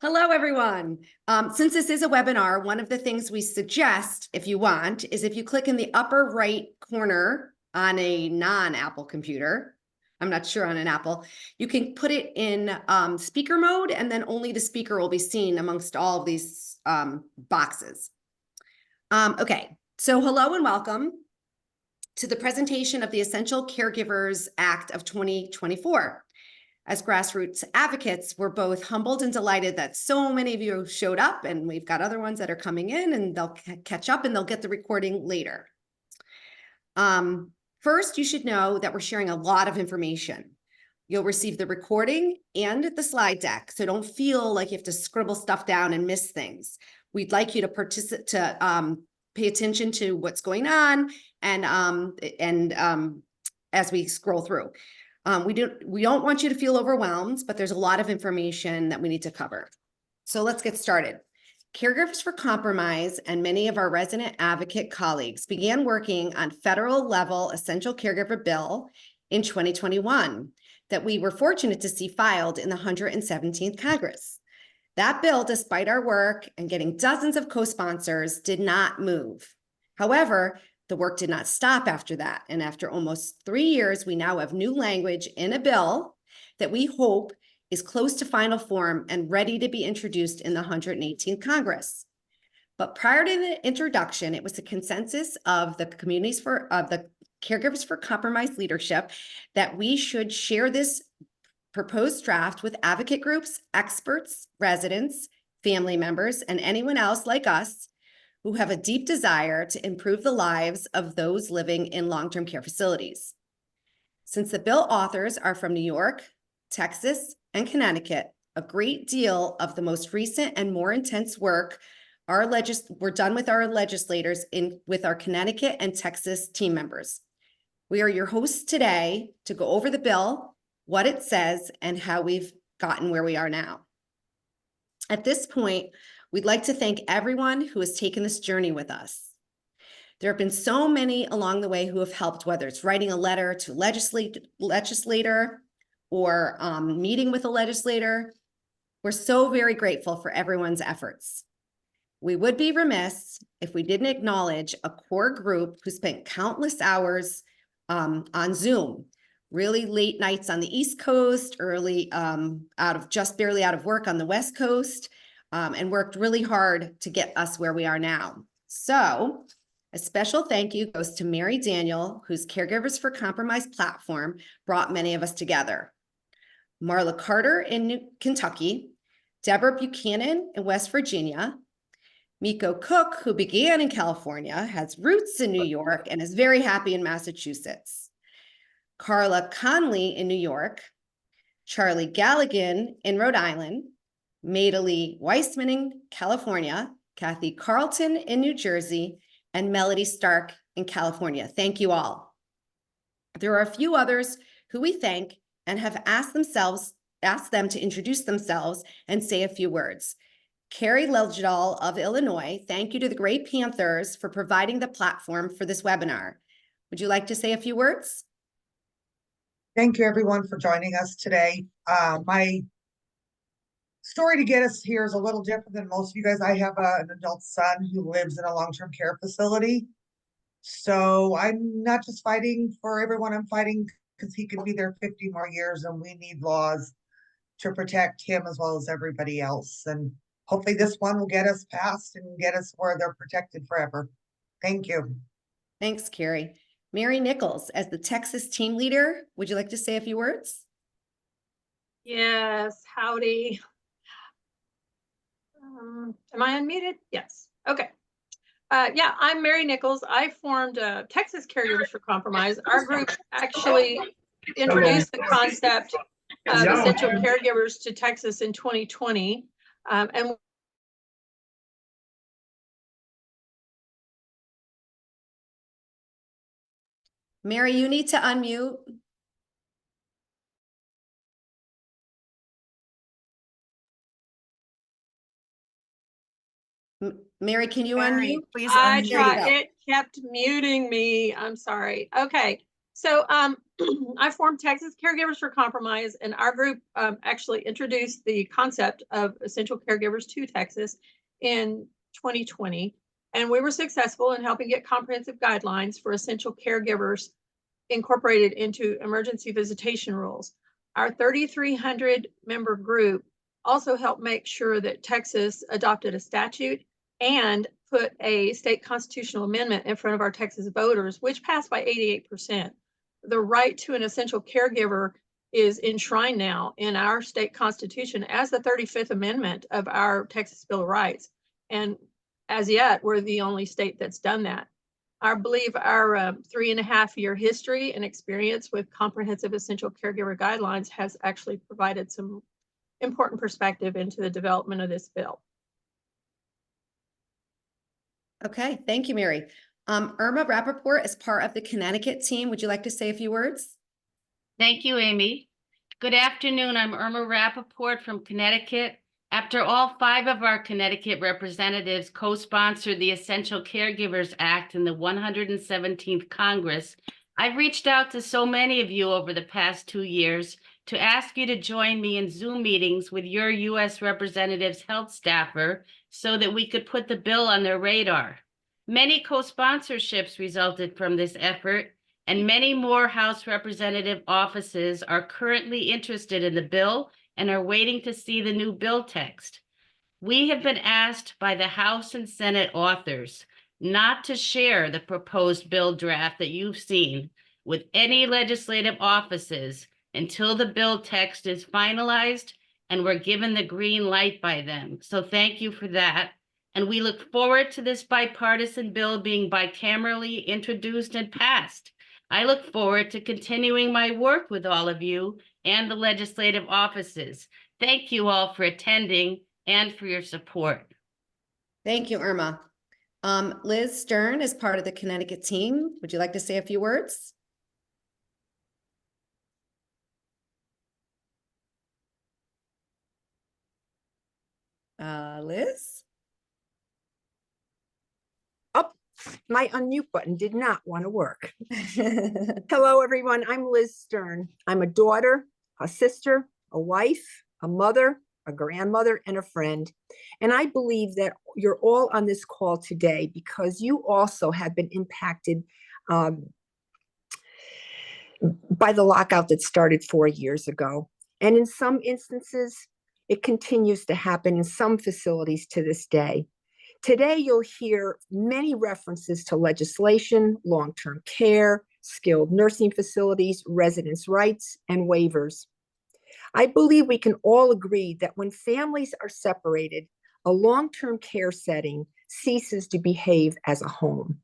Hello, everyone. Since this is a webinar, one of the things we suggest, if you want, is if you click in the upper right corner on a non-Apple computer, I'm not sure on an Apple, you can put it in speaker mode, and then only the speaker will be seen amongst all of these boxes. Okay, so hello and welcome to the presentation of the Essential Caregivers Act of 2024. As grassroots advocates, we're both humbled and delighted that so many of you showed up, and we've got other ones that are coming in, and they'll catch up and they'll get the recording later. First, you should know that we're sharing a lot of information. You'll receive the recording and the slide deck, so don't feel like you have to scribble stuff down and miss things. We'd like you to participate, pay attention to what's going on, and as we scroll through. We don't want you to feel overwhelmed, but there's a lot of information that we need to cover. So let's get started. Caregivers for Compromise and many of our resident advocate colleagues began working on federal level essential caregiver bill in 2021 that we were fortunate to see filed in the 117th Congress. That bill, despite our work and getting dozens of co-sponsors, did not move. However, the work did not stop after that. And after almost 3 years, we now have new language in a bill that we hope is close to final form and ready to be introduced in the 118th Congress. But prior to the introduction, it was the consensus of the the Caregivers for Compromise leadership that we should share this proposed draft with advocate groups, experts, residents, family members, and anyone else like us who have a deep desire to improve the lives of those living in long-term care facilities. Since the bill authors are from New York, Texas, and Connecticut, a great deal of the most recent and more intense work were done with our legislators with our Connecticut and Texas team members. We are your hosts today to go over the bill, what it says, and how we've gotten where we are now. At this point, we'd like to thank everyone who has taken this journey with us. There have been so many along the way who have helped, whether it's writing a letter to legislator or meeting with a legislator. We're so very grateful for everyone's efforts. We would be remiss if we didn't acknowledge a core group who spent countless hours on Zoom, really late nights on the East Coast, barely out of work on the West Coast, and worked really hard to get us where we are now. So a special thank you goes to Mary Daniel, whose Caregivers for Compromise platform brought many of us together. Marla Carter in Kentucky, Deborah Buchanan in West Virginia, Miko Cook, who began in California, has roots in New York, and is very happy in Massachusetts. Carla Conley in New York, Charlie Galligan in Rhode Island, Maida Weissman in California, Kathy Carlton in New Jersey, and Melody Stark in California. Thank you all. There are a few others who we thank and have asked them to introduce themselves and say a few words. Carrie Leldal of Illinois, thank you to the Great Panthers for providing the platform for this webinar. Would you like to say a few words? Thank you, everyone, for joining us today. My story to get us here is a little different than most of you guys. I have an adult son who lives in a long-term care facility. So I'm not just fighting for everyone, I'm fighting because he could be there 50 more years, and we need laws to protect him as well as everybody else. And hopefully this one will get us passed and get us where they're protected forever. Thank you. Thanks, Carrie. Mary Nichols, as the Texas team leader, would you like to say a few words? Yes, howdy. Am I unmuted? Yes. Okay. Yeah, I'm Mary Nichols. I formed Texas Caregivers for Compromise. Our group actually introduced the concept of essential caregivers to Texas in 2020. And Mary, you need to unmute. Mary, can you unmute? Please I unmute. tried. It kept muting me. I'm sorry. Okay. So I formed Texas Caregivers for Compromise, and our group actually introduced the concept of essential caregivers to Texas in 2020. And we were successful in helping get comprehensive guidelines for essential caregivers incorporated into emergency visitation rules. Our 3,300 member group also helped make sure that Texas adopted a statute and put a state constitutional amendment in front of our Texas voters, which passed by 88%. The right to an essential caregiver is enshrined now in our state constitution as the 35th Amendment of our Texas Bill of Rights. And as yet, we're the only state that's done that. I believe our 3.5-year history and experience with comprehensive essential caregiver guidelines has actually provided some important perspective into the development of this bill. Okay, thank you, Mary. Irma Rappaport is part of the Connecticut team. Would you like to say a few words? Thank you, Amy. Good afternoon. I'm Irma Rappaport from Connecticut. After all 5 of our Connecticut representatives co-sponsored the Essential Caregivers Act in the 117th Congress, I've reached out to so many of you over the past 2 years to ask you to join me in Zoom meetings with your U.S. representatives' health staffer so that we could put the bill on their radar. Many co-sponsorships resulted from this effort, and many more House representative offices are currently interested in the bill and are waiting to see the new bill text. We have been asked by the House and Senate authors not to share the proposed bill draft that you've seen with any legislative offices until the bill text is finalized and we're given the green light by them. So thank you for that. And we look forward to this bipartisan bill being bicamerally introduced and passed. I look forward to continuing my work with all of you and the legislative offices. Thank you all for attending and for your support. Thank you, Irma. Liz Stern is part of the Connecticut team. Would you like to say a few words? Liz? My unmute button did not want to work. Hello, everyone. I'm Liz Stern. I'm a daughter, a sister, a wife, a mother, a grandmother, and a friend. And I believe that you're all on this call today because you also have been impacted by the lockout that started 4 years ago. And in some instances, it continues to happen in some facilities to this day. Today, you'll hear many references to legislation, long-term care, skilled nursing facilities, residents' rights, and waivers. I believe we can all agree that when families are separated, a long-term care setting ceases to behave as a home.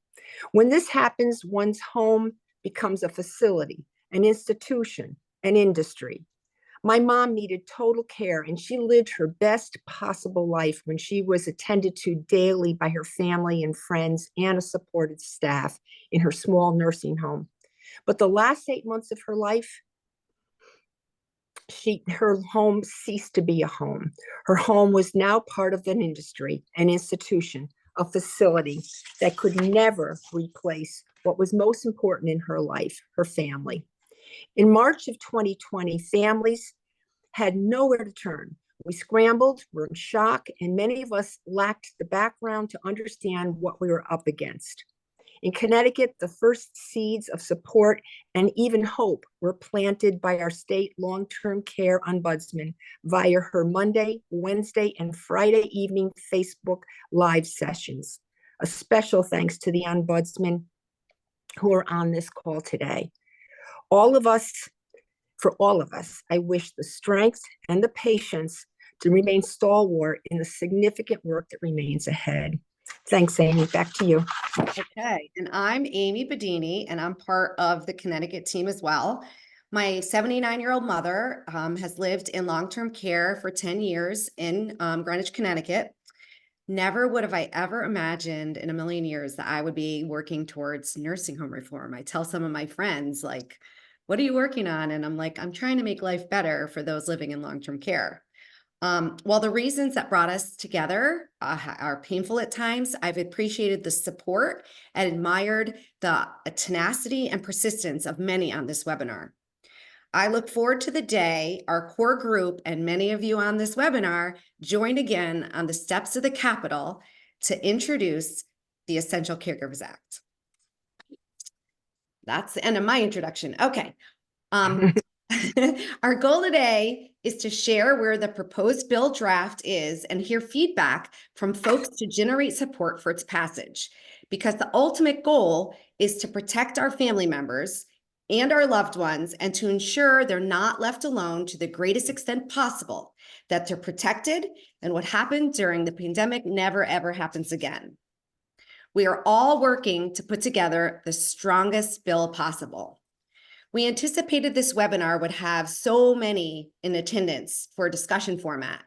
When this happens, one's home becomes a facility, an institution, an industry. My mom needed total care, and she lived her best possible life when she was attended to daily by her family and friends and a supported staff in her small nursing home. But the last 8 months of her life, her home ceased to be a home. Her home was now part of an industry, an institution, a facility that could never replace what was most important in her life, her family. In March of 2020, families had nowhere to turn. We scrambled, were in shock, and many of us lacked the background to understand what we were up against. In Connecticut, the first seeds of support and even hope were planted by our state long-term care ombudsman via her Monday, Wednesday, and Friday evening Facebook Live sessions. A special thanks to the ombudsman who are on this call today. For all of us, I wish the strength and the patience to remain stalwart in the significant work that remains ahead. Thanks, Amy. Back to you. Okay, and I'm Amy Bedini, and I'm part of the Connecticut team as well. My 79-year-old mother has lived in long-term care for 10 years in Greenwich, Connecticut. Never would have I ever imagined in a million years that I would be working towards nursing home reform. I tell some of my friends, like, what are you working on? And I'm like, I'm trying to make life better for those living in long-term care. While the reasons that brought us together are painful at times, I've appreciated the support and admired the tenacity and persistence of many on this webinar. I look forward to the day our core group and many of you on this webinar join again on the steps of the Capitol to introduce the Essential Caregivers Act. That's the end of my introduction. Okay. Our goal today is to share where the proposed bill draft is and hear feedback from folks to generate support for its passage, because the ultimate goal is to protect our family members and our loved ones and to ensure they're not left alone to the greatest extent possible, that they're protected and what happened during the pandemic never ever happens again. We are all working to put together the strongest bill possible. We anticipated this webinar would have so many in attendance for a discussion format.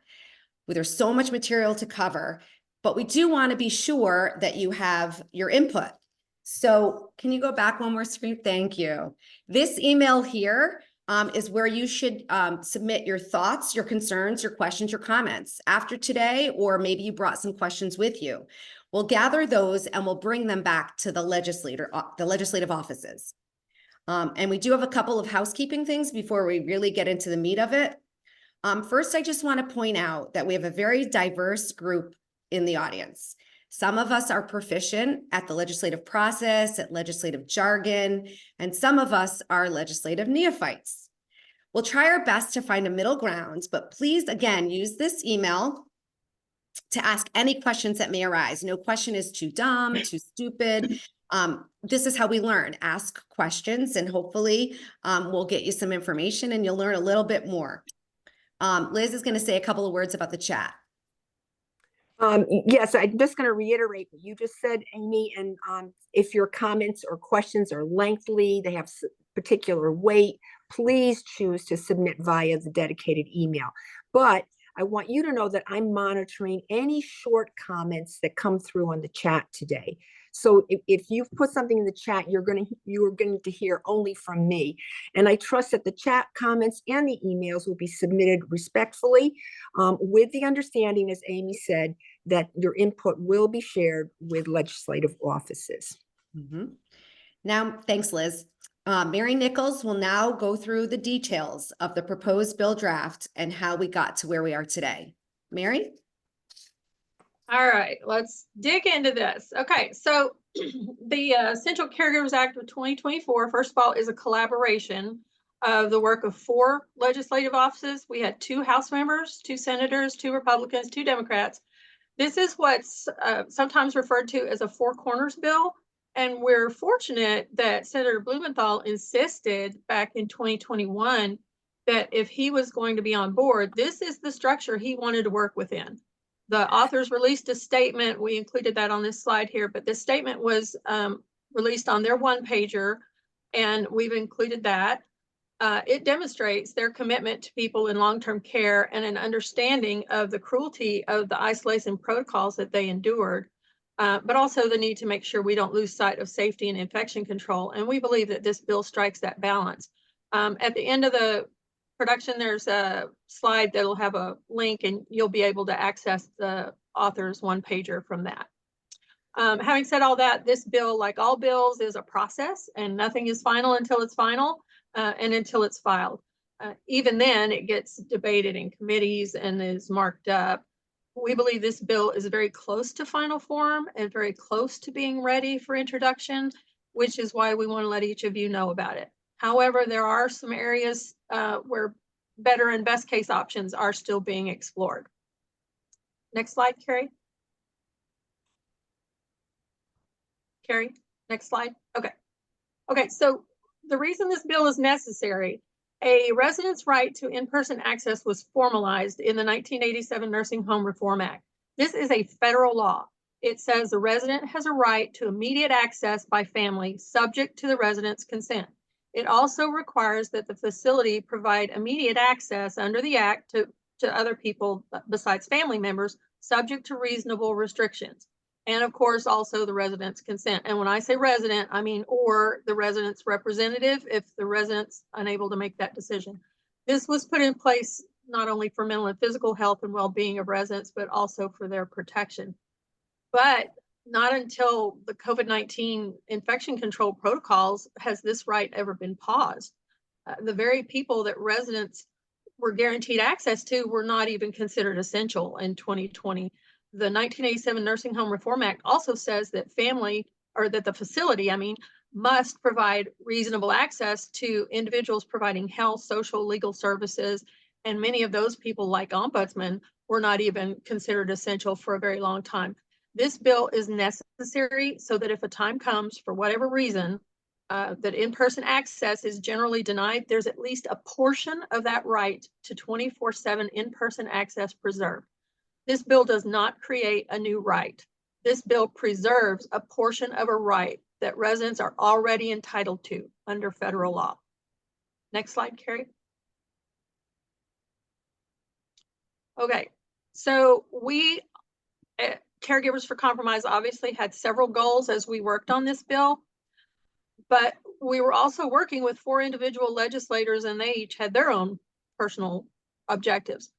There's so much material to cover, but we do want to be sure that you have your input. So can you go back one more screen? Thank you. This email here is where you should submit your thoughts, your concerns, your questions, your comments after today, or maybe you brought some questions with you. We'll gather those and we'll bring them back to the legislative offices. And we do have a couple of housekeeping things before we really get into the meat of it. First, I just want to point out that we have a very diverse group in the audience. Some of us are proficient at the legislative process, at legislative jargon, and some of us are legislative neophytes. We'll try our best to find a middle ground, but please, again, use this email to ask any questions that may arise. No question is too dumb, too stupid. This is how we learn. Ask questions and hopefully we'll get you some information and you'll learn a little bit more. Liz is going to say a couple of words about the chat. Yes, I'm just going to reiterate what you just said, Amy. And if your comments or questions are lengthy, they have particular weight, please choose to submit via the dedicated email. But I want you to know that I'm monitoring any short comments that come through on the chat today. So if you've put something in the chat, you're going to hear only from me. And I trust that the chat comments and the emails will be submitted respectfully, with the understanding, as Amy said, that your input will be shared with legislative offices. Now, thanks, Liz. Mary Nichols will now go through the details of the proposed bill draft and how we got to where we are today. Mary? All right, let's dig into this. Okay, so the Essential Caregivers Act of 2024, first of all, is a collaboration of the work of 4 legislative offices. We had 2 House members, 2 senators, 2 Republicans, 2 Democrats. This is what's sometimes referred to as a 4 corners bill. And we're fortunate that Senator Blumenthal insisted back in 2021 that if he was going to be on board, this is the structure he wanted to work within. The authors released a statement. We included that on this slide here, but this statement was released on their one-pager, and we've included that. It demonstrates their commitment to people in long-term care and an understanding of the cruelty of the isolation protocols that they endured, but also the need to make sure we don't lose sight of safety and infection control. And we believe that this bill strikes that balance. At the end of the production, there's a slide that'll have a link and you'll be able to access the author's one-pager from that. Having said all that, this bill, like all bills, is a process and nothing is final until it's final and until it's filed. Even then, it gets debated in committees and is marked up. We believe this bill is very close to final form and very close to being ready for introduction, which is why we want to let each of you know about it. However, there are some areas where better and best case options are still being explored. Next slide, Carrie. Carrie, next slide. Okay. Okay, so the reason this bill is necessary, a resident's right to in-person access was formalized in the 1987 Nursing Home Reform Act. This is a federal law. It says the resident has a right to immediate access by family subject to the resident's consent. It also requires that the facility provide immediate access under the act to other people besides family members, subject to reasonable restrictions. And of course, also the resident's consent. And when I say resident, I mean, or the resident's representative if the resident's unable to make that decision. This was put in place not only for mental and physical health and well-being of residents, but also for their protection. But not until the COVID-19 infection control protocols has this right ever been paused. The very people that residents were guaranteed access to were not even considered essential in 2020. The 1987 Nursing Home Reform Act also says that the facility, must provide reasonable access to individuals providing health, social, legal services, and many of those people, like ombudsmen, were not even considered essential for a very long time. This bill is necessary so that if a time comes, for whatever reason, that in-person access is generally denied, there's at least a portion of that right to 24/7 in-person access preserved. This bill does not create a new right. This bill preserves a portion of a right that residents are already entitled to under federal law. Next slide, Carrie. Okay, so we, Caregivers for Compromise, obviously had several goals as we worked on this bill, but we were also working with 4 individual legislators, and they each had their own personal objectives.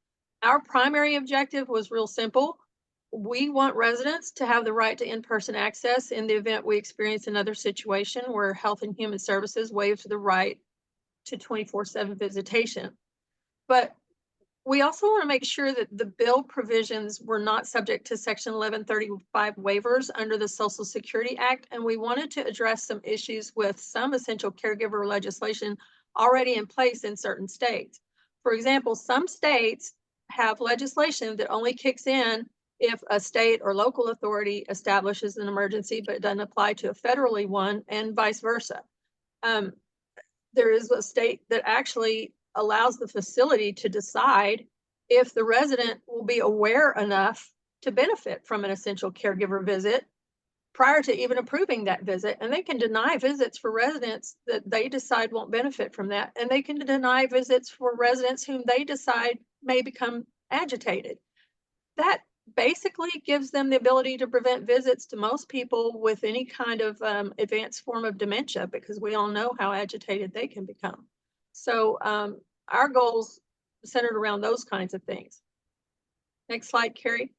Our primary objective was real simple. We want residents to have the right to in-person access in the event we experience another situation where Health and Human Services waives the right to 24/7 visitation. But we also want to make sure that the bill provisions were not subject to Section 1135 waivers under the Social Security Act, and we wanted to address some issues with some essential caregiver legislation already in place in certain states. For example, some states have legislation that only kicks in if a state or local authority establishes an emergency, but it doesn't apply to a federally one, and vice versa. There is a state that actually allows the facility to decide if the resident will be aware enough to benefit from an essential caregiver visit prior to even approving that visit. And they can deny visits for residents that they decide won't benefit from that. And they can deny visits for residents whom they decide may become agitated. That basically gives them the ability to prevent visits to most people with any kind of advanced form of dementia, because we all know how agitated they can become. So our goals centered around those kinds of things. Next slide, Carrie.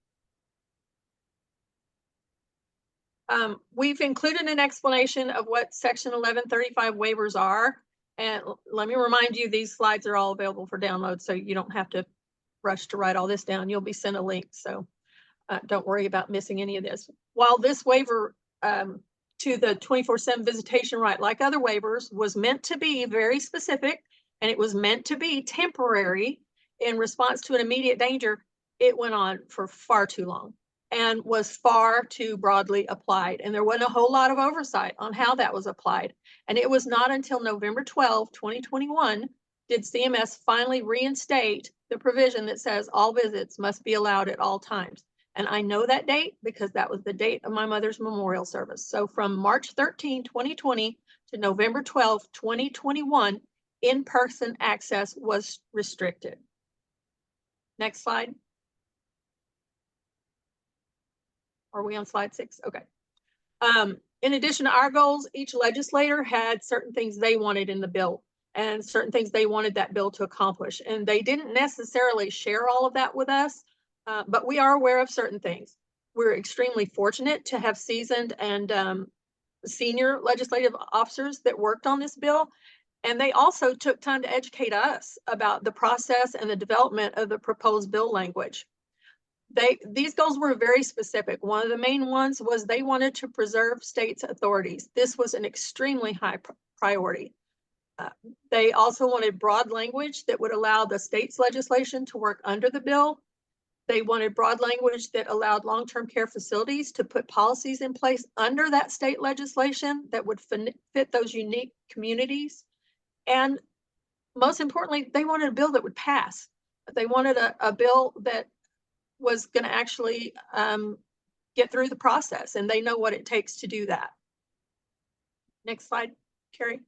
We've included an explanation of what Section 1135 waivers are. And let me remind you, these slides are all available for download, so you don't have to rush to write all this down. You'll be sent a link, so don't worry about missing any of this. While this waiver to the 24/7 visitation right, like other waivers, was meant to be very specific, and it was meant to be temporary in response to an immediate danger, it went on for far too long and was far too broadly applied. And there wasn't a whole lot of oversight on how that was applied. And it was not until November 12, 2021, did CMS finally reinstate the provision that says all visits must be allowed at all times. And I know that date because that was the date of my mother's memorial service. So from March 13, 2020 to November 12, 2021, in-person access was restricted. Next slide. Are we on slide 6? Okay. In addition to our goals, each legislator had certain things they wanted in the bill and certain things they wanted that bill to accomplish. And they didn't necessarily share all of that with us, but we are aware of certain things. We're extremely fortunate to have seasoned and senior legislative officers that worked on this bill. And they also took time to educate us about the process and the development of the proposed bill language. These goals were very specific. One of the main ones was they wanted to preserve states' authorities. This was an extremely high priority. They also wanted broad language that would allow the state's legislation to work under the bill. They wanted broad language that allowed long-term care facilities to put policies in place under that state legislation that would fit those unique communities. And most importantly, they wanted a bill that would pass. They wanted a bill that was going to actually get through the process, and they know what it takes to do that. Next slide, Carrie.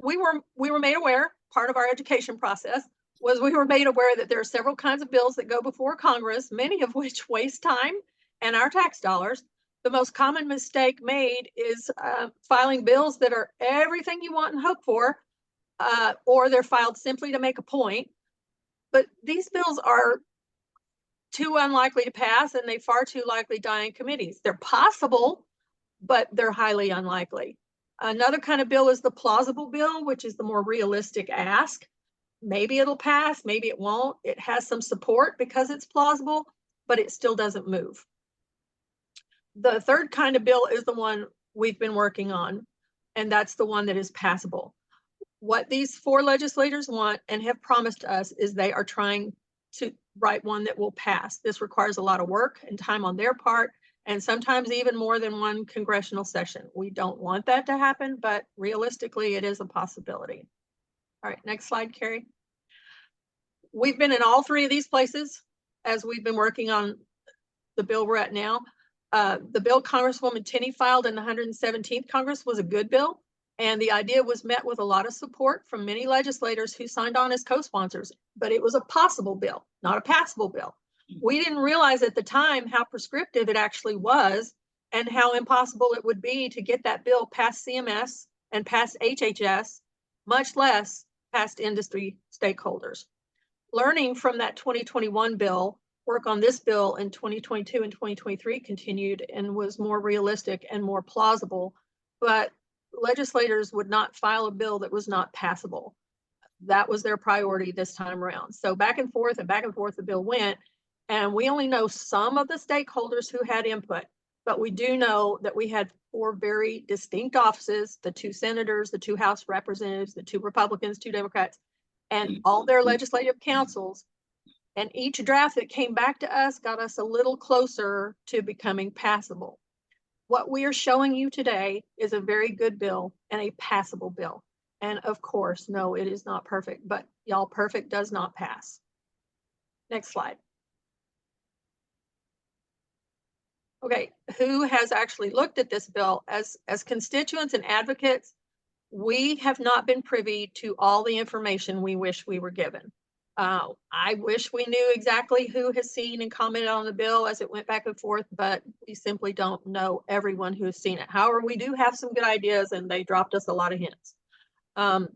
We were made aware, part of our education process was we were made aware that there are several kinds of bills that go before Congress, many of which waste time and our tax dollars. The most common mistake made is filing bills that are everything you want and hope for, or they're filed simply to make a point, But these bills are too unlikely to pass, and they far too likely die in committees. They're possible, but they're highly unlikely. Another kind of bill is the plausible bill, which is the more realistic ask. Maybe it'll pass, maybe it won't. It has some support because it's plausible, but it still doesn't move. The third kind of bill is the one we've been working on, and that's the one that is passable. What these 4 legislators want and have promised us is they are trying to write one that will pass. This requires a lot of work and time on their part, and sometimes even more than one congressional session. We don't want that to happen, but realistically, it is a possibility. All right, next slide, Carrie. We've been in all 3 of these places as we've been working on the bill we're at now. The bill Congresswoman Tinney filed in the 117th Congress was a good bill, and the idea was met with a lot of support from many legislators who signed on as co-sponsors, but it was a possible bill, not a passable bill. We didn't realize at the time how prescriptive it actually was and how impossible it would be to get that bill past CMS and past HHS, much less past industry stakeholders. Learning from that 2021 bill, work on this bill in 2022 and 2023 continued and was more realistic and more plausible, but legislators would not file a bill that was not passable. That was their priority this time around. So back and forth the bill went, and we only know some of the stakeholders who had input, but we do know that we had 4 very distinct offices, the 2 senators, the 2 House representatives, the 2 Republicans, 2 Democrats, and all their legislative councils. And each draft that came back to us got us a little closer to becoming passable. What we are showing you today is a very good bill and a passable bill. And of course, no, it is not perfect, but y'all, perfect does not pass. Next slide. Okay, who has actually looked at this bill? As constituents and advocates, we have not been privy to all the information we wish we were given. I wish we knew exactly who has seen and commented on the bill as it went back and forth, but we simply don't know everyone who has seen it. However, we do have some good ideas, and they dropped us a lot of hints.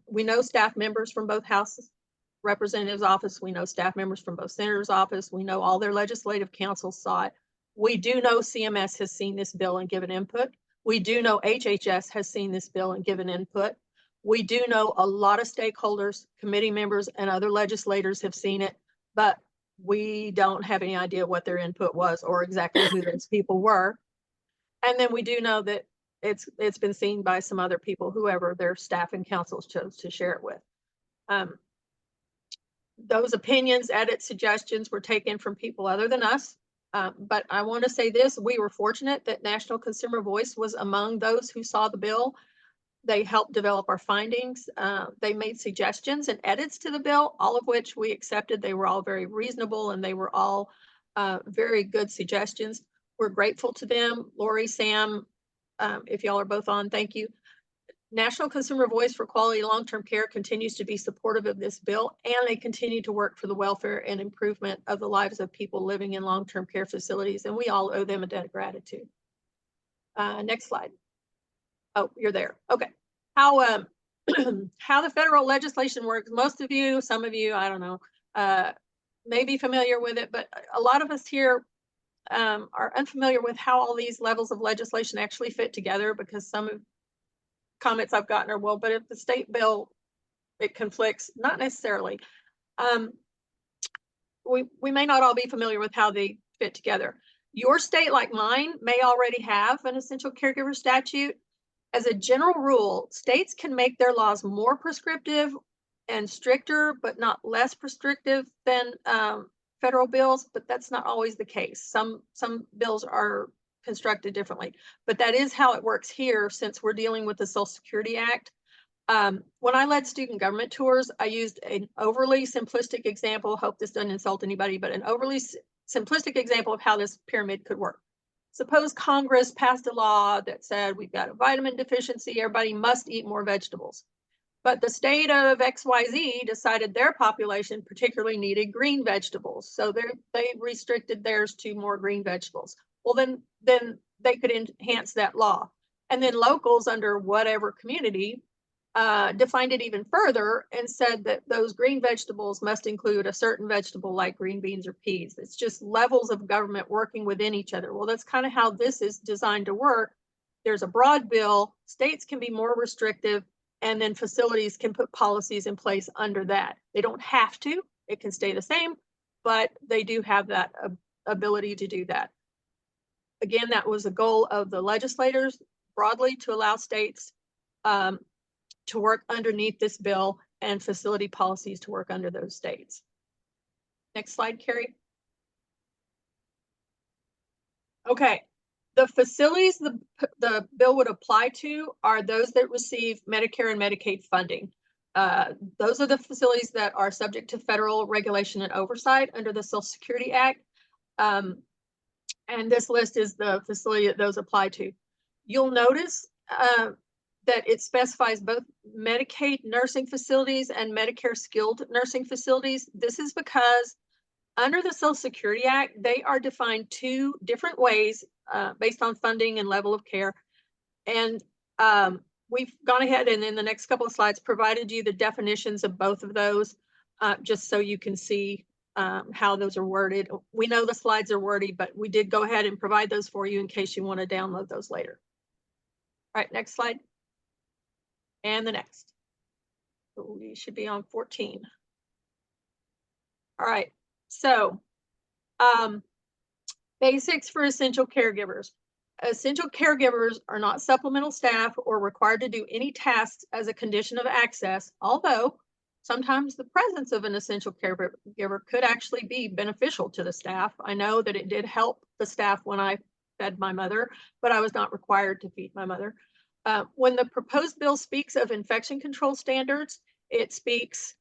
We know staff members from both House Representatives' office. We know staff members from both Senators' office. We know all their legislative councils saw it. We do know CMS has seen this bill and given input. We do know HHS has seen this bill and given input. We do know a lot of stakeholders, committee members, and other legislators have seen it, but we don't have any idea what their input was or exactly who those people were. And then we do know that it's been seen by some other people, whoever their staff and councils chose to share it with. Those opinions, edits, suggestions were taken from people other than us. But I want to say this, we were fortunate that National Consumer Voice was among those who saw the bill. They helped develop our findings. They made suggestions and edits to the bill, all of which we accepted. They were all very reasonable, and they were all very good suggestions. We're grateful to them. Lori, Sam, if y'all are both on, thank you. National Consumer Voice for Quality Long-Term Care continues to be supportive of this bill, and they continue to work for the welfare and improvement of the lives of people living in long-term care facilities, and we all owe them a debt of gratitude. Next slide. Oh, you're there. Okay. How the federal legislation works, most of you, some of you, I don't know, may be familiar with it, but a lot of us here are unfamiliar with how all these levels of legislation actually fit together, because some of comments I've gotten are, well, but if the state bill, it conflicts. Not necessarily. We may not all be familiar with how they fit together. Your state, like mine, may already have an essential caregiver statute. As a general rule, states can make their laws more prescriptive and stricter, but not less prescriptive than federal bills, but that's not always the case. Some bills are constructed differently, but that is how it works here, since we're dealing with the Social Security Act. When I led student government tours, I used an overly simplistic example. Hope this doesn't insult anybody, but an overly simplistic example of how this pyramid could work. Suppose Congress passed a law that said we've got a vitamin deficiency, everybody must eat more vegetables. But the state of XYZ decided their population particularly needed green vegetables. So they restricted theirs to more green vegetables. Well, then they could enhance that law. And then locals under whatever community defined it even further and said that those green vegetables must include a certain vegetable like green beans or peas. It's just levels of government working within each other. Well, that's kind of how this is designed to work. There's a broad bill, states can be more restrictive, and then facilities can put policies in place under that. They don't have to, it can stay the same, but they do have that ability to do that. Again, that was the goal of the legislators broadly, to allow states to work underneath this bill and facility policies to work under those states. Next slide, Carrie. Okay, the facilities the bill would apply to are those that receive Medicare and Medicaid funding. Those are the facilities that are subject to federal regulation and oversight under the Social Security Act. And this list is the facility that those apply to. You'll notice that it specifies both Medicaid nursing facilities and Medicare skilled nursing facilities. This is because under the Social Security Act, they are defined two different ways based on funding and level of care. And we've gone ahead and in the next couple of slides provided you the definitions of both of those just so you can see how those are worded. We know the slides are wordy, but we did go ahead and provide those for you in case you want to download those later. All right, next slide. And the next. We should be on 14. All right, so basics for essential caregivers. Essential caregivers are not supplemental staff or required to do any tasks as a condition of access, although sometimes the presence of an essential caregiver could actually be beneficial to the staff. I know that it did help the staff when I fed my mother, but I was not required to feed my mother. When the proposed bill speaks of infection control standards, it speaks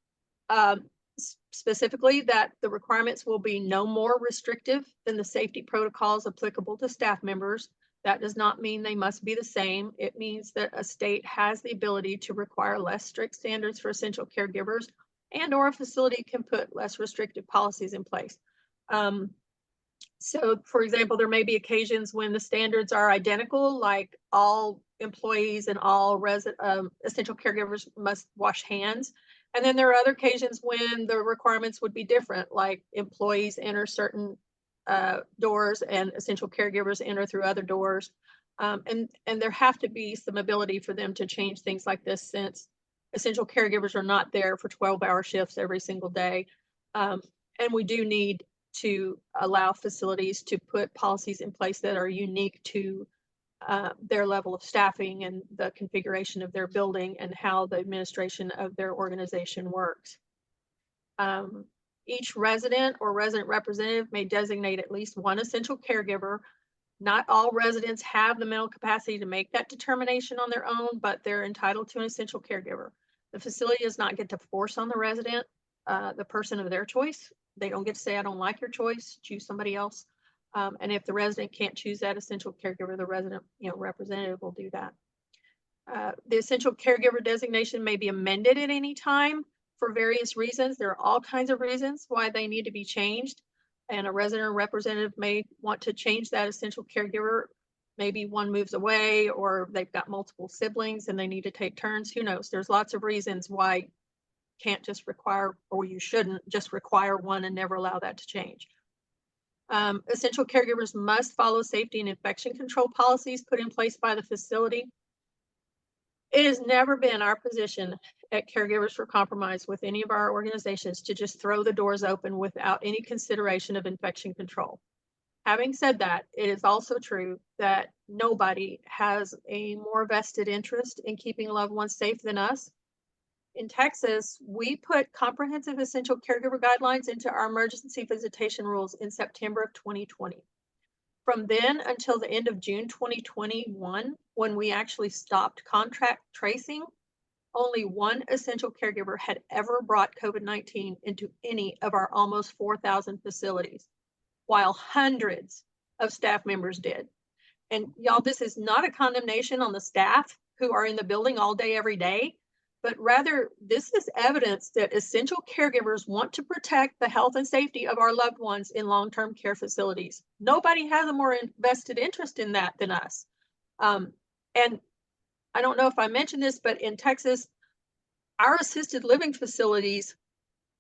specifically that the requirements will be no more restrictive than the safety protocols applicable to staff members. That does not mean they must be the same. It means that a state has the ability to require less strict standards for essential caregivers, and or a facility can put less restrictive policies in place. So for example, there may be occasions when the standards are identical, like all employees and all essential caregivers must wash hands. And then there are other occasions when the requirements would be different, like employees enter certain doors and essential caregivers enter through other doors. And there have to be some ability for them to change things like this, since essential caregivers are not there for 12-hour shifts every single day. And we do need to allow facilities to put policies in place that are unique to their level of staffing and the configuration of their building and how the administration of their organization works. Each resident or resident representative may designate at least one essential caregiver. Not all residents have the mental capacity to make that determination on their own, but they're entitled to an essential caregiver. The facility does not get to force on the resident the person of their choice. They don't get to say, I don't like your choice, choose somebody else. And if the resident can't choose that essential caregiver, the resident representative will do that. The essential caregiver designation may be amended at any time for various reasons. There are all kinds of reasons why they need to be changed. And a resident or representative may want to change that essential caregiver. Maybe one moves away, or they've got multiple siblings and they need to take turns. Who knows? There's lots of reasons why you can't just require, or you shouldn't just require one and never allow that to change. Essential caregivers must follow safety and infection control policies put in place by the facility. It has never been our position at Caregivers for Compromise with any of our organizations to just throw the doors open without any consideration of infection control. Having said that, it is also true that nobody has a more vested interest in keeping loved ones safe than us. In Texas, we put comprehensive essential caregiver guidelines into our emergency visitation rules in September of 2020. From then until the end of June 2021, when we actually stopped contact tracing, only one essential caregiver had ever brought COVID-19 into any of our almost 4,000 facilities, while hundreds of staff members did. And y'all, this is not a condemnation on the staff who are in the building all day, every day, but rather this is evidence that essential caregivers want to protect the health and safety of our loved ones in long-term care facilities. Nobody has a more invested interest in that than us. And I don't know if I mentioned this, but in Texas, Our assisted living facilities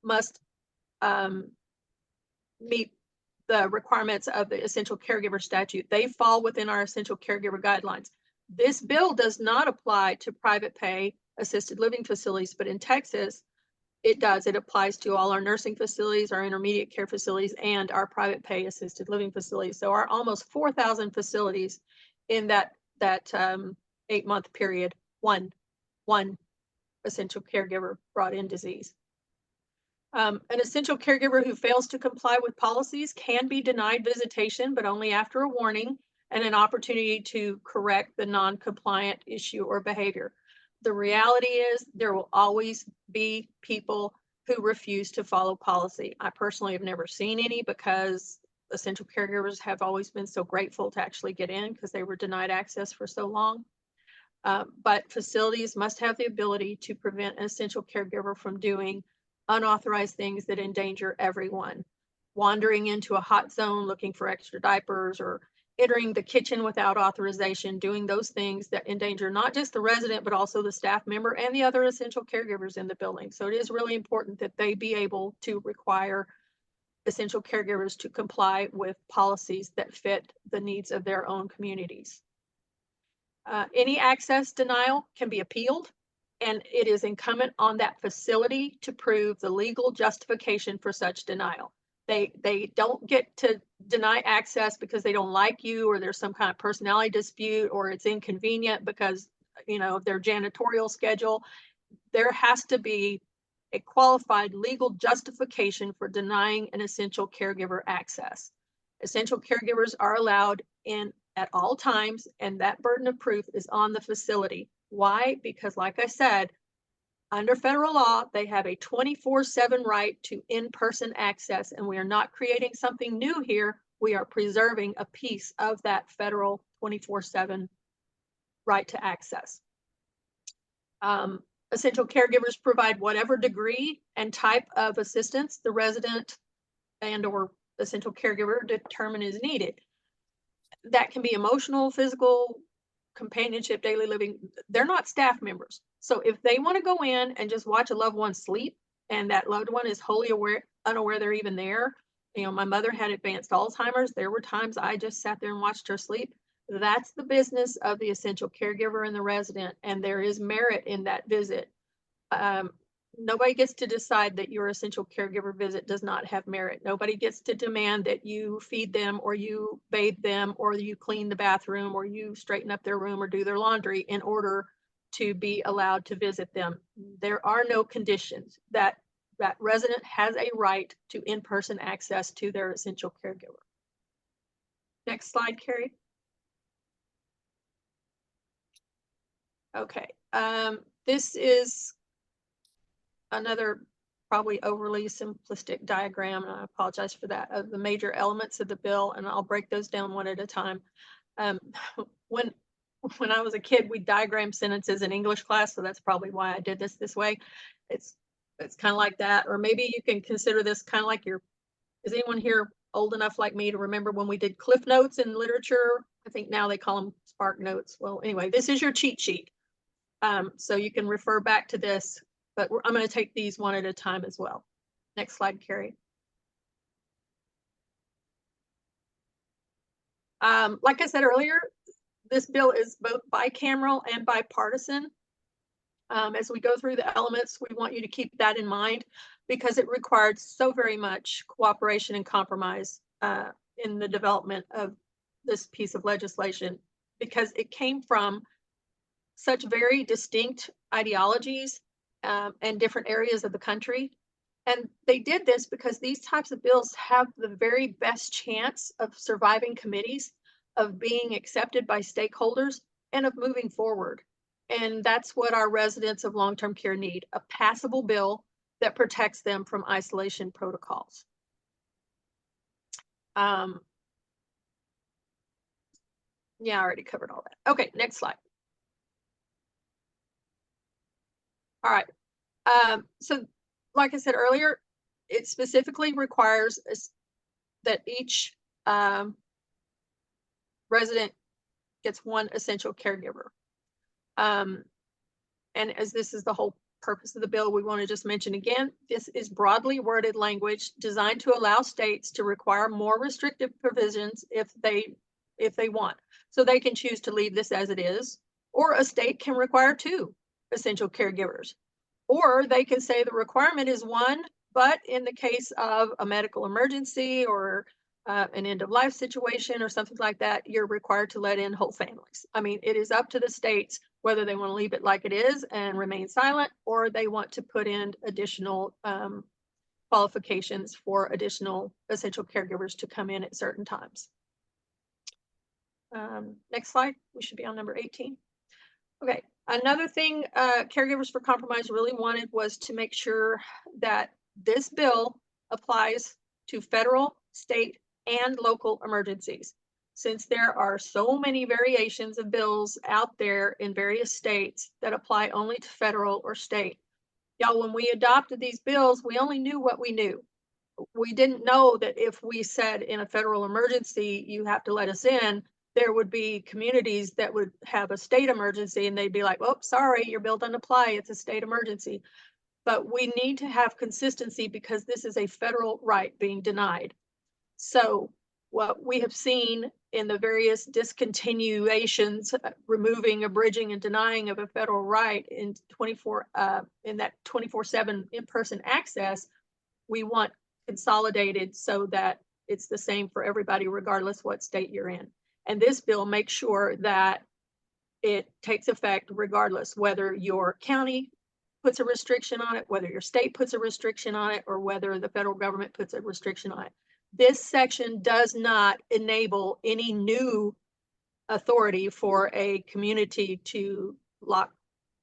must meet the requirements of the essential caregiver statute. They fall within our essential caregiver guidelines. This bill does not apply to private pay assisted living facilities, but in Texas, it does. It applies to all our nursing facilities, our intermediate care facilities, and our private pay assisted living facilities. So our almost 4,000 facilities in that 8-month period, one essential caregiver brought in disease. An essential caregiver who fails to comply with policies can be denied visitation, but only after a warning and an opportunity to correct the non-compliant issue or behavior. The reality is there will always be people who refuse to follow policy. I personally have never seen any because essential caregivers have always been so grateful to actually get in because they were denied access for so long. But facilities must have the ability to prevent an essential caregiver from doing unauthorized things that endanger everyone. Wandering into a hot zone looking for extra diapers, or entering the kitchen without authorization, doing those things that endanger not just the resident, but also the staff member and the other essential caregivers in the building. So it is really important that they be able to require essential caregivers to comply with policies that fit the needs of their own communities. Any access denial can be appealed, and it is incumbent on that facility to prove the legal justification for such denial. They don't get to deny access because they don't like you, or there's some kind of personality dispute, or it's inconvenient because, you know, their janitorial schedule. There has to be a qualified legal justification for denying an essential caregiver access. Essential caregivers are allowed in at all times, and that burden of proof is on the facility. Why? Because like I said, under federal law, they have a 24/7 right to in-person access, and we are not creating something new here. We are preserving a piece of that federal 24/7 right to access. Essential caregivers provide whatever degree and type of assistance the resident and or essential caregiver determine is needed. That can be emotional, physical, companionship, daily living. They're not staff members. So if they want to go in and just watch a loved one sleep, and that loved one is wholly unaware they're even there. You know, my mother had advanced Alzheimer's. There were times I just sat there and watched her sleep. That's the business of the essential caregiver and the resident, and there is merit in that visit. Nobody gets to decide that your essential caregiver visit does not have merit. Nobody gets to demand that you feed them, or you bathe them, or you clean the bathroom, or you straighten up their room or do their laundry in order to be allowed to visit them. There are no conditions. That resident has a right to in-person access to their essential caregiver. Next slide, Carrie. Okay, this is another probably overly simplistic diagram, and I apologize for that, of the major elements of the bill, and I'll break those down one at a time. When I was a kid, we diagrammed sentences in English class, so that's probably why I did this way. It's kind of like that, or maybe you can consider this kind of like is anyone here old enough like me to remember when we did Cliff Notes in literature? I think now they call them Spark Notes. Well, anyway, this is your cheat sheet. So you can refer back to this, but I'm going to take these one at a time as well. Next slide, Carrie. Like I said earlier, this bill is both bicameral and bipartisan. As we go through the elements, we want you to keep that in mind because it required so very much cooperation and compromise in the development of this piece of legislation, because it came from such very distinct ideologies and different areas of the country. And they did this because these types of bills have the very best chance of surviving committees, of being accepted by stakeholders, and of moving forward. And that's what our residents of long-term care need, a passable bill that protects them from isolation protocols. Yeah, I already covered all that. Okay, next slide. All right. So like I said earlier, it specifically requires that each resident gets one essential caregiver. And as this is the whole purpose of the bill, we want to just mention again, this is broadly worded language designed to allow states to require more restrictive provisions if they want. So they can choose to leave this as it is, or a state can require 2 essential caregivers. Or they can say the requirement is 1, but in the case of a medical emergency or an end of life situation or something like that, you're required to let in whole families. I mean, it is up to the states whether they want to leave it like it is and remain silent, or they want to put in additional qualifications for additional essential caregivers to come in at certain times. Next slide. We should be on number 18. Okay. Another thing Caregivers for Compromise really wanted was to make sure that this bill applies to federal, state, and local emergencies. Since there are so many variations of bills out there in various states that apply only to federal or state. Y'all, when we adopted these bills, we only knew what we knew. We didn't know that if we said in a federal emergency, you have to let us in, there would be communities that would have a state emergency and they'd be like, oh, sorry, your bill doesn't apply. It's a state emergency. But we need to have consistency because this is a federal right being denied. So what we have seen in the various discontinuations, removing, abridging, and denying of a federal right in that 24/7 in-person access, we want consolidated so that it's the same for everybody, regardless what state you're in. And this bill makes sure that it takes effect regardless whether your county puts a restriction on it, whether your state puts a restriction on it, or whether the federal government puts a restriction on it. This section does not enable any new authority for a community to lock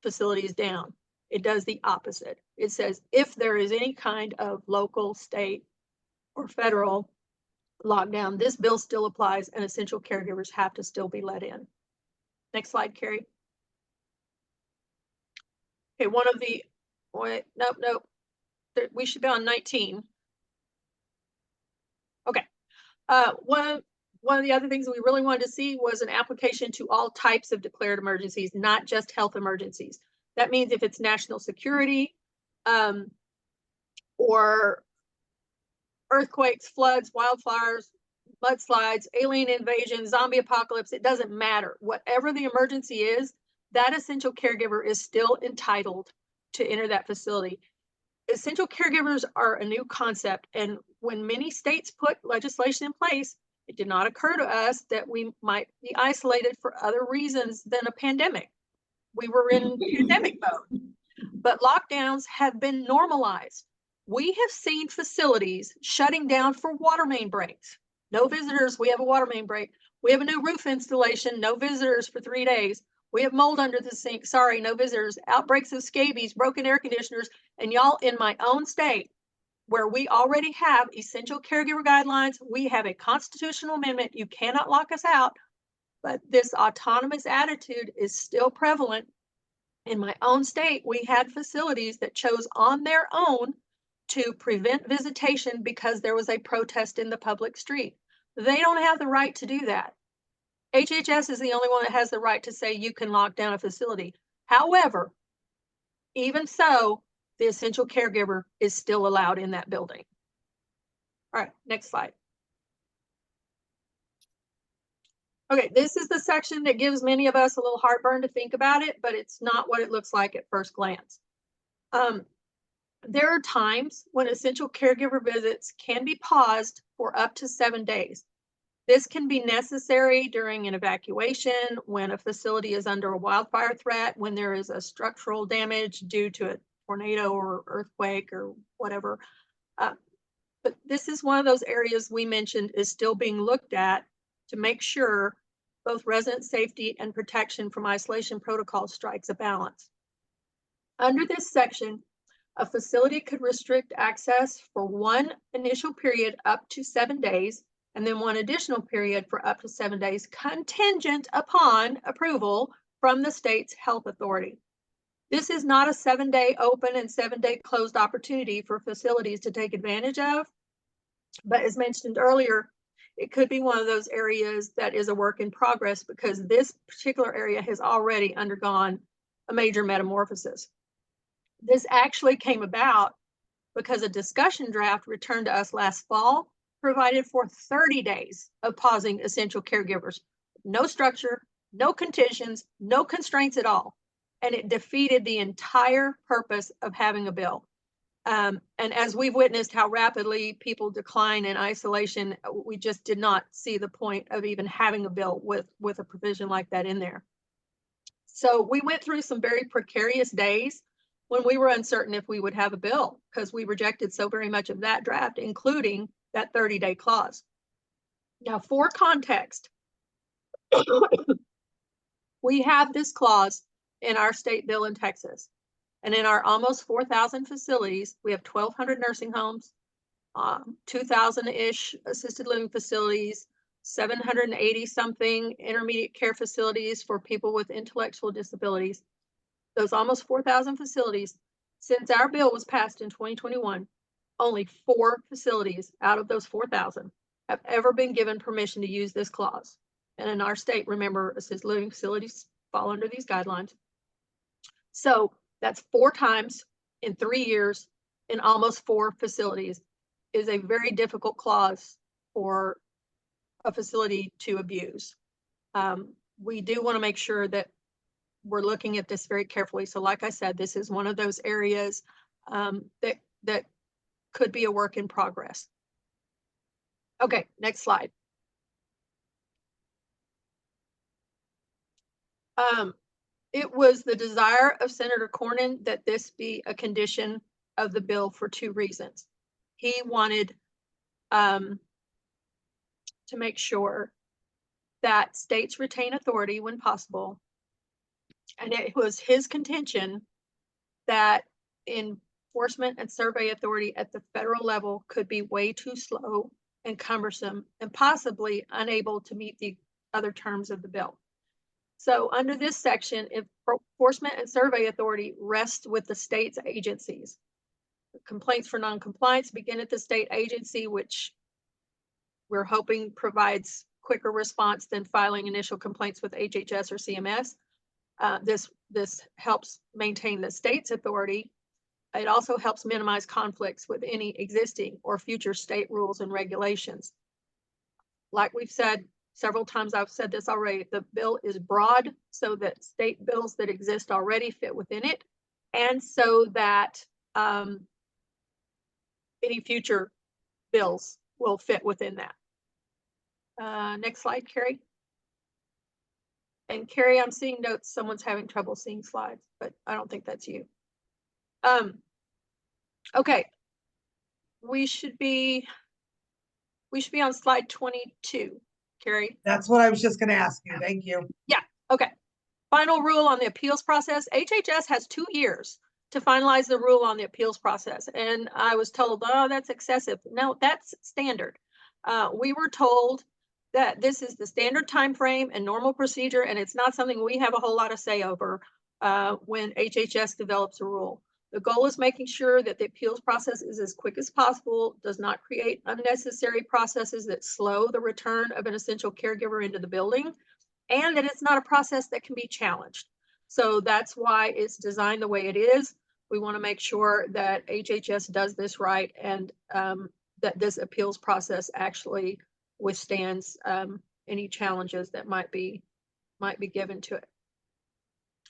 facilities down. It does the opposite. It says if there is any kind of local, state, or federal lockdown, this bill still applies and essential caregivers have to still be let in. Next slide, Carrie. Okay, nope. We should be on 19. Okay. One of the other things we really wanted to see was an application to all types of declared emergencies, not just health emergencies. That means if it's national security, or earthquakes, floods, wildfires, mudslides, alien invasion, zombie apocalypse, it doesn't matter. Whatever the emergency is, that essential caregiver is still entitled to enter that facility. Essential caregivers are a new concept, and when many states put legislation in place, it did not occur to us that we might be isolated for other reasons than a pandemic. We were in pandemic mode, but lockdowns have been normalized. We have seen facilities shutting down for water main breaks. No visitors, we have a water main break. We have a new roof installation, no visitors for 3 days. We have mold under the sink, sorry, no visitors. Outbreaks of scabies, broken air conditioners, and y'all, in my own state, where we already have essential caregiver guidelines, we have a constitutional amendment, you cannot lock us out, but this autonomous attitude is still prevalent. In my own state, we had facilities that chose on their own to prevent visitation because there was a protest in the public street. They don't have the right to do that. HHS is the only one that has the right to say you can lock down a facility. However, even so, the essential caregiver is still allowed in that building. All right, next slide. Okay, this is the section that gives many of us a little heartburn to think about it, but it's not what it looks like at first glance. There are times when essential caregiver visits can be paused for up to 7 days. This can be necessary during an evacuation, when a facility is under a wildfire threat, when there is a structural damage due to a tornado or earthquake or whatever. But this is one of those areas we mentioned is still being looked at to make sure both resident safety and protection from isolation protocols strikes a balance. Under this section, a facility could restrict access for one initial period up to 7 days, and then one additional period for up to 7 days, contingent upon approval from the state's health authority. This is not a 7-day open and 7-day closed opportunity for facilities to take advantage of, but as mentioned earlier, it could be one of those areas that is a work in progress because this particular area has already undergone a major metamorphosis. This actually came about because a discussion draft returned to us last fall provided for 30 days of pausing essential caregivers. No structure, no conditions, no constraints at all. And it defeated the entire purpose of having a bill. And as we've witnessed how rapidly people decline in isolation, we just did not see the point of even having a bill with a provision like that in there. So we went through some very precarious days when we were uncertain if we would have a bill, because we rejected so very much of that draft, including that 30-day clause. Now, for context, we have this clause in our state bill in Texas. And in our almost 4,000 facilities, we have 1,200 nursing homes, 2,000-ish assisted living facilities, 780 something intermediate care facilities for people with intellectual disabilities. Those almost 4,000 facilities, since our bill was passed in 2021, only 4 facilities out of those 4,000 have ever been given permission to use this clause. And in our state, remember, assisted living facilities fall under these guidelines. So that's 4 times in 3 years in almost 4 facilities is a very difficult clause for a facility to abuse. We do want to make sure that we're looking at this very carefully. So like I said, this is one of those areas that could be a work in progress. Okay, next slide. It was the desire of Senator Cornyn that this be a condition of the bill for 2 reasons. He wanted to make sure that states retain authority when possible. And it was his contention that enforcement and survey authority at the federal level could be way too slow and cumbersome and possibly unable to meet the other terms of the bill. So under this section, enforcement and survey authority rests with the state's agencies. Complaints for noncompliance begin at the state agency, which we're hoping provides quicker response than filing initial complaints with HHS or CMS. This helps maintain the state's authority. It also helps minimize conflicts with any existing or future state rules and regulations. Like we've said several times, I've said this already, the bill is broad so that state bills that exist already fit within it, and so that any future bills will fit within that. Next slide, Carrie. And Carrie, I'm seeing notes, someone's having trouble seeing slides, but I don't think that's you. Okay, we should be on slide 22, Carrie. That's what I was just gonna ask you. Thank you. Okay. Final rule on the appeals process. HHS has 2 years to finalize the rule on the appeals process. And I was told, oh, that's excessive. No, that's standard. We were told that this is the standard time frame and normal procedure, and it's not something we have a whole lot of say over when HHS develops a rule. The goal is making sure that the appeals process is as quick as possible, does not create unnecessary processes that slow the return of an essential caregiver into the building, and that it's not a process that can be challenged. So that's why it's designed the way it is. We want to make sure that HHS does this right, and that this appeals process actually withstands any challenges that might be given to it.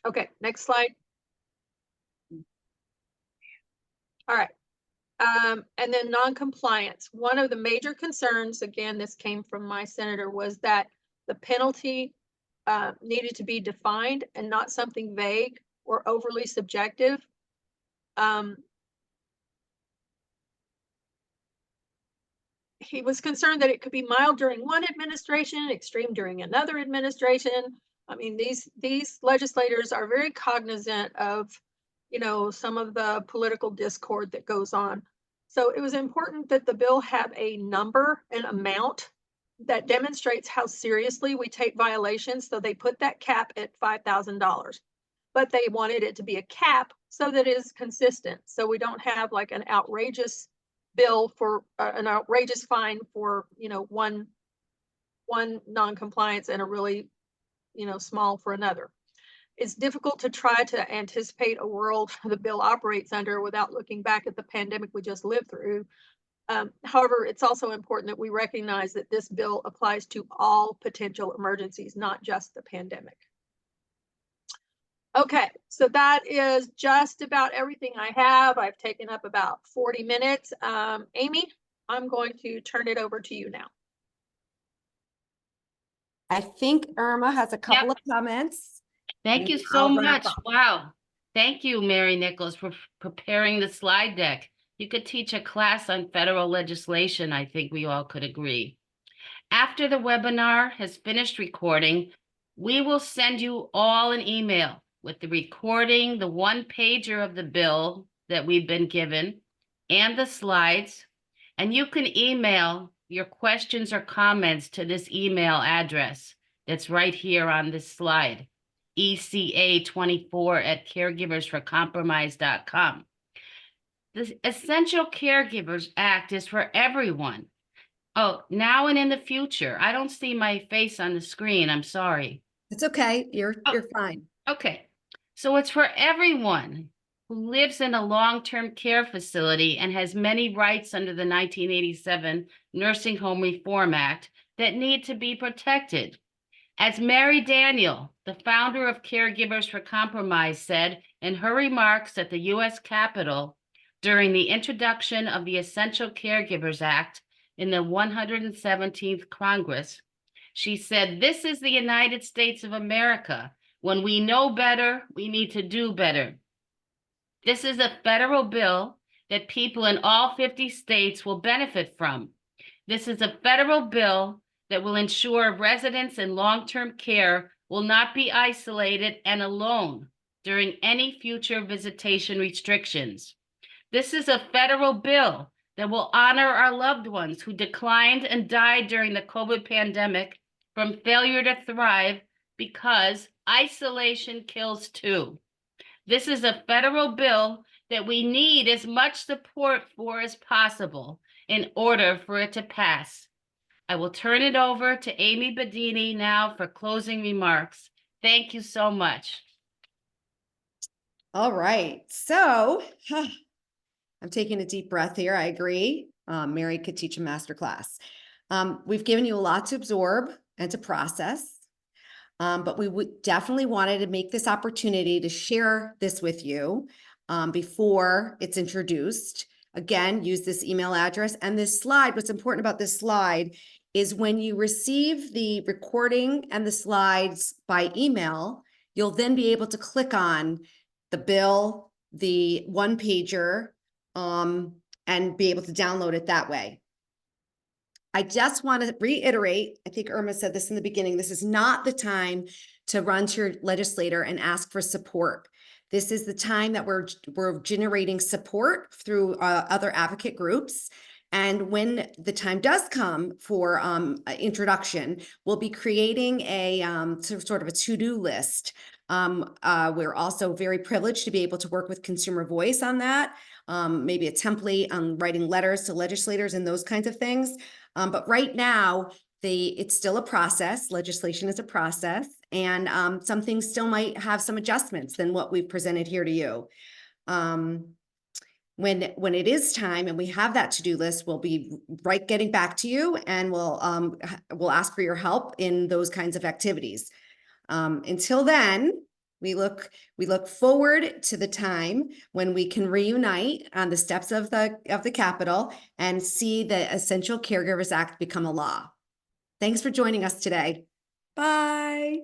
Okay, next slide. All right. And then non-compliance. One of the major concerns, again, this came from my senator, was that the penalty needed to be defined and not something vague or overly subjective. He was concerned that it could be mild during one administration, extreme during another administration. I mean, these legislators are very cognizant of, you know, some of the political discord that goes on. So it was important that the bill have a number, an amount that demonstrates how seriously we take violations. So they put that cap at $5,000, but they wanted it to be a cap so that it is consistent. So we don't have like an outrageous bill for an outrageous fine for, you know, one non-compliance and a really, you know, small for another. it's difficult to try to anticipate a world the bill operates under without looking back at the pandemic we just lived through. However, it's also important that we recognize that this bill applies to all potential emergencies, not just the pandemic. Okay, so that is just about everything I have. I've taken up about 40 minutes. Amy, I'm going to turn it over to you now. I think Irma has a couple of comments. Thank you And so I'll wrap much. up. Wow. Thank you, Mary Nichols, for preparing the slide deck. You could teach a class on federal legislation, I think we all could agree. After the webinar has finished recording, we will send you all an email with the recording, the one pager of the bill that we've been given, and the slides. And you can email your questions or comments to this email address that's right here on this slide, eca24@caregiversforcompromise.com. The Essential Caregivers Act is for everyone. Oh, now and in the future. I don't see my face on the screen. I'm sorry. It's okay. You're fine. Okay. So it's for everyone who lives in a long-term care facility and has many rights under the 1987 Nursing Home Reform Act that need to be protected. As Mary Daniel, the founder of Caregivers for Compromise, said in her remarks at the U.S. Capitol during the introduction of the Essential Caregivers Act in the 117th Congress, she said, "This is the United States of America. When we know better, we need to do better." This is a federal bill that people in all 50 states will benefit from. This is a federal bill that will ensure residents in long-term care will not be isolated and alone during any future visitation restrictions. This is a federal bill that will honor our loved ones who declined and died during the COVID pandemic from failure to thrive because isolation kills too. This is a federal bill that we need as much support for as possible in order for it to pass. I will turn it over to Amy Bedini now for closing remarks. Thank you so much. All right. So I'm taking a deep breath here. I agree. Mary could teach a master class. We've given you a lot to absorb and to process, but we would definitely wanted to make this opportunity to share this with you before it's introduced. Again, use this email address and this slide. What's important about this slide is when you receive the recording and the slides by email, you'll then be able to click on the bill, the one pager, and be able to download it that way. I just want to reiterate, I think Irma said this in the beginning, this is not the time to run to your legislator and ask for support. This is the time that we're generating support through other advocate groups. And when the time does come for introduction, we'll be creating a sort of a to-do list. We're also very privileged to be able to work with Consumer Voice on that, maybe a template on writing letters to legislators and those kinds of things. But right now, it's still a process. Legislation is a process, and some things still might have some adjustments than what we've presented here to you. When it is time and we have that to-do list, we'll be getting back to you, and we'll ask for your help in those kinds of activities. Until then, we look forward to the time when we can reunite on the steps of the Capitol and see the Essential Caregivers Act become a law. Thanks for joining us today. Bye.